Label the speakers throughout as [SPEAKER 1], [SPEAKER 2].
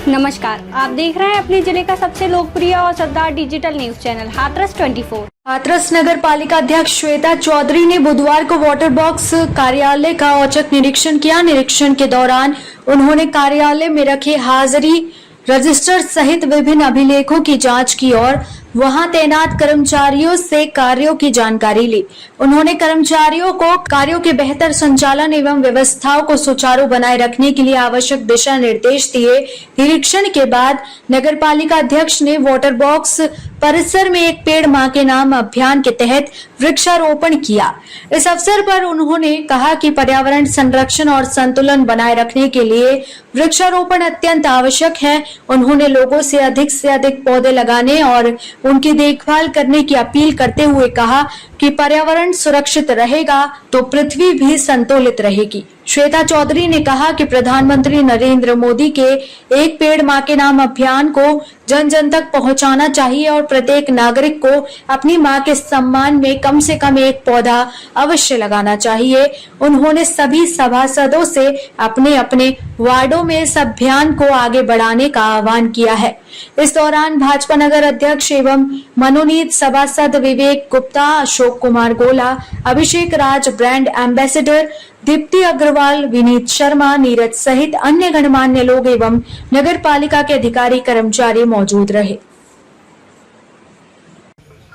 [SPEAKER 1] नमस्कार, आप देख रहे हैं अपने जिले का सबसे लोकप्रिय और असरदार digital news channel Hathras 24।
[SPEAKER 2] Hathras नगर पालिका अध्यक्ष श्वेता चौधरी ने बुधवार को वाटर बॉक्स कार्यालय का औचक निरीक्षण किया। निरीक्षण के दौरान उन्होंने कार्यालय में रखे हाजिरी रजिस्टर सहित विभिन्न अभिलेखों की जांच की और वहां तैनात कर्मचारियों से कार्यों की जानकारी ली। उन्होंने कर्मचारियों को कार्यों के बेहतर संचालन एवं व्यवस्थाओं को सुचारू बनाए रखने के लिए आवश्यक दिशा निर्देश दिए। निरीक्षण के बाद नगर पालिका अध्यक्ष ने वाटर बॉक्स परिसर में एक पेड़ मां के नाम अभियान के तहत वृक्षारोपण किया। इस अवसर पर उन्होंने कहा कि पर्यावरण संरक्षण और संतुलन बनाए रखने के लिए वृक्षारोपण अत्यंत आवश्यक है। उन्होंने लोगों से अधिक पौधे लगाने और उनकी देखभाल करने की अपील करते हुए कहा कि पर्यावरण सुरक्षित रहेगा तो पृथ्वी भी संतुलित रहेगी। श्वेता चौधरी ने कहा कि प्रधानमंत्री नरेंद्र मोदी के एक पेड़ मां के नाम अभियान को जन जन तक पहुंचाना चाहिए और प्रत्येक नागरिक को अपनी मां के सम्मान में कम से कम एक पौधा अवश्य लगाना चाहिए। उन्होंने सभी सभासदों से अपने अपने वार्डों में इस अभियान को आगे बढ़ाने का आह्वान किया है। इस दौरान भाजपा नगर अध्यक्ष एवं मनोनीत सभासद विवेक गुप्ता, अशोक कुमार गोला, अभिषेक राज, ब्रांड एम्बेसडर दीप्ति अग्रवाल, विनीत शर्मा, नीरज सहित अन्य गणमान्य लोग एवं नगर पालिका के अधिकारी कर्मचारी मौजूद रहे।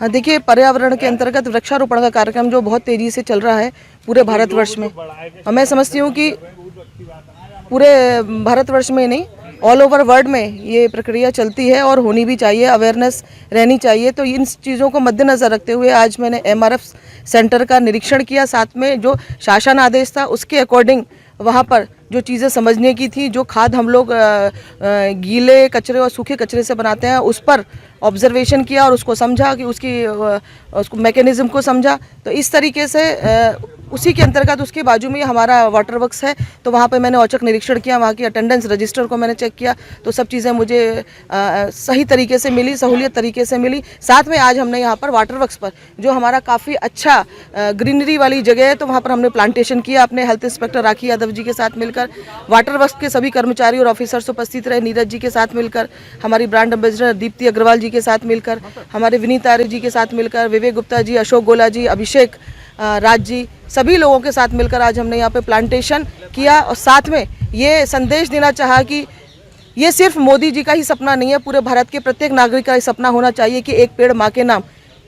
[SPEAKER 3] हाँ, देखिए, पर्यावरण के अंतर्गत वृक्षारोपण का कार्यक्रम जो बहुत तेजी से चल रहा है पूरे भारतवर्ष में, मैं समझती हूँ कि पूरे भारतवर्ष में नहीं, ऑल ओवर वर्ल्ड में ये प्रक्रिया चलती है और होनी भी चाहिए, अवेयरनेस रहनी चाहिए। तो इन चीज़ों को मद्देनज़र रखते हुए आज मैंने MRF सेंटर का निरीक्षण किया। साथ में जो शासन आदेश था उसके अकॉर्डिंग वहाँ पर जो चीज़ें समझने की थी, जो खाद हम लोग गीले कचरे और सूखे कचरे से बनाते हैं, उस पर ऑब्जर्वेशन किया और उसको समझा कि उसको मैकेनिज़्म को समझा। तो इस तरीके से उसी के अंतर्गत उसके बाजू में हमारा वाटर वर्क्स है, तो वहाँ पे मैंने औचक निरीक्षण किया। वहाँ की अटेंडेंस रजिस्टर को मैंने चेक किया, तो सब चीज़ें मुझे सही तरीके से मिली, सहूलियत तरीके से मिली। साथ में आज हमने यहाँ पर वाटर वर्क्स पर जो हमारा काफ़ी अच्छा ग्रीनरी वाली जगह है, तो वहाँ पर हमने प्लांटेशन किया अपने हेल्थ इंस्पेक्टर राखी यादव जी के साथ मिलकर। वाटर वर्क्स के सभी कर्मचारी और ऑफिसर्स उपस्थित रहे, नीरज जी के साथ मिलकर, हमारी ब्रांड एम्बेसडर दीप्ति अग्रवाल जी के साथ मिलकर, हमारे विनीत आर्य जी के साथ मिलकर, विवेक गुप्ता जी, अशोक गोला जी, अभिषेक राज जी, सभी लोगों के साथ मिलकर आज हमने यहाँ पे प्लांटेशन किया। और साथ में ये संदेश देना चाहा कि ये सिर्फ मोदी जी का ही सपना नहीं है, पूरे भारत के प्रत्येक नागरिक का सपना होना चाहिए कि एक पेड़ माँ के नाम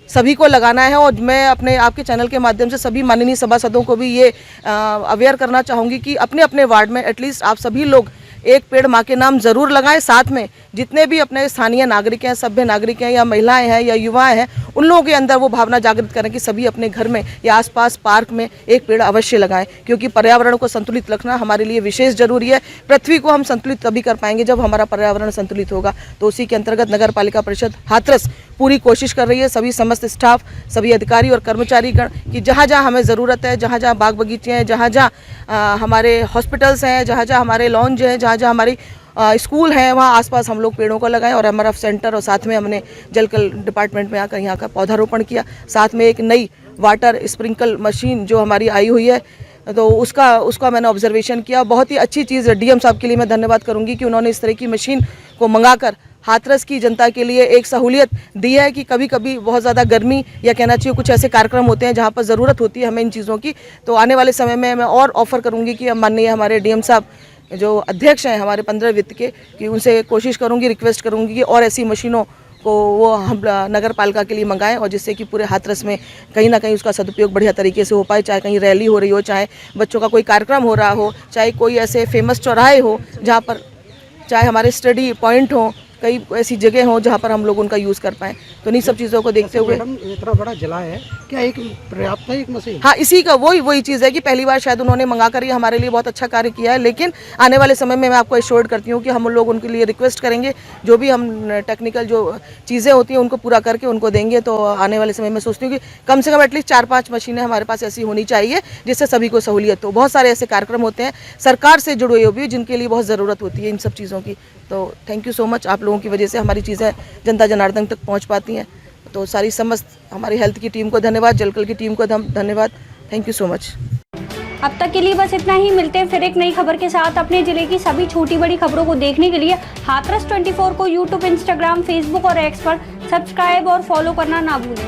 [SPEAKER 3] सभी को लगाना है। और मैं अपने आपके चैनल के माध्यम से सभी माननीय सभासदों को भी ये अवेयर करना चाहूँगी कि अपने अपने वार्ड में एटलीस्ट आप सभी लोग एक पेड़ माँ के नाम ज़रूर लगाएं। साथ में जितने भी अपने स्थानीय नागरिक हैं, सभ्य नागरिक हैं, या महिलाएं हैं या युवाएं हैं, उन लोगों के अंदर वो भावना जागृत करें कि सभी अपने घर में या आसपास पार्क में एक पेड़ अवश्य लगाएं, क्योंकि पर्यावरण को संतुलित रखना हमारे लिए विशेष जरूरी है। पृथ्वी को हम संतुलित तभी कर पाएंगे जब हमारा पर्यावरण संतुलित होगा। तो उसी के अंतर्गत नगर पालिका परिषद हाथरस पूरी कोशिश कर रही है, सभी समस्त स्टाफ, सभी अधिकारी और कर्मचारीगण, कि जहाँ जहाँ हमें ज़रूरत है, जहाँ जहाँ बाग बगीचे हैं, जहाँ जहाँ हमारे हॉस्पिटल्स हैं, जहाँ जहाँ हमारे लॉन्ज हैं, जहाँ जहाँ हमारी स्कूल हैं, वहाँ आसपास हम लोग पेड़ों को लगाएं। और MRF सेंटर और साथ में हमने जलकल डिपार्टमेंट में आकर यहाँ का पौधारोपण किया। साथ में एक नई वाटर स्प्रिंकल मशीन जो हमारी आई हुई है, तो उसका मैंने ऑब्जर्वेशन किया। बहुत ही अच्छी चीज़ है। DM साहब के लिए मैं धन्यवाद करूँगी कि उन्होंने इस तरह की मशीन को मंगाकर हाथरस की जनता के लिए एक सहूलियत दी है कि कभी कभी बहुत ज़्यादा गर्मी या कहना चाहिए कुछ ऐसे कार्यक्रम होते हैं जहाँ पर ज़रूरत होती है हमें इन चीज़ों की। तो आने वाले समय में मैं और ऑफ़र करूँगी कि माननीय हमारे DM साहब जो अध्यक्ष हैं हमारे 15 वित्त के, कि उनसे कोशिश करूँगी, रिक्वेस्ट करूँगी कि और ऐसी मशीनों को वो हम नगर पालिका के लिए मंगाएं, और जिससे कि पूरे हाथरस में कहीं ना कहीं उसका सदुपयोग बढ़िया तरीके से हो पाए। चाहे कहीं रैली हो रही हो, चाहे बच्चों का कोई कार्यक्रम हो रहा हो, चाहे कोई ऐसे फेमस चौराहे हो जहाँ पर, चाहे हमारे स्टडी पॉइंट हो, कई ऐसी जगह हो जहाँ पर हम लोग उनका यूज़ कर पाएँ। तो इन्हीं सब चीज़ों को देखते हुए
[SPEAKER 4] इतना बड़ा जला है, क्या एक पर्याप्त है एक मशीन?
[SPEAKER 3] हाँ, इसी का वही चीज़ है कि पहली बार शायद उन्होंने मंगा कर ये हमारे लिए बहुत अच्छा कार्य किया है। लेकिन आने वाले समय में मैं आपको एश्योर्ड करती हूँ कि हम लोग उनके लिए रिक्वेस्ट करेंगे, जो भी हम टेक्निकल जो चीज़ें होती हैं उनको पूरा करके उनको देंगे। तो आने वाले समय में सोचती हूँ कि कम से कम एटलीस्ट 4-5 मशीनें हमारे पास ऐसी होनी चाहिए जिससे सभी को सहूलियत हो। बहुत सारे ऐसे कार्यक्रम होते हैं सरकार से जुड़े हुए भी जिनके लिए बहुत ज़रूरत होती है इन सब चीज़ों की। तो थैंक यू सो मच, आप लोगों की वजह से हमारी चीज़ें जनता जनार्दन तक पहुँच पाती हैं। तो सारी समस्त हमारी हेल्थ की टीम को धन्यवाद, जलकल की टीम को धन्यवाद। Thank you so much.
[SPEAKER 1] अब तक के लिए बस इतना ही। मिलते हैं फिर एक नई खबर के साथ। अपने जिले की सभी छोटी बड़ी खबरों को देखने के लिए हाथरस 24 को यूट्यूब, इंस्टाग्राम, फेसबुक और एक्स पर सब्सक्राइब और फॉलो करना ना भूलें।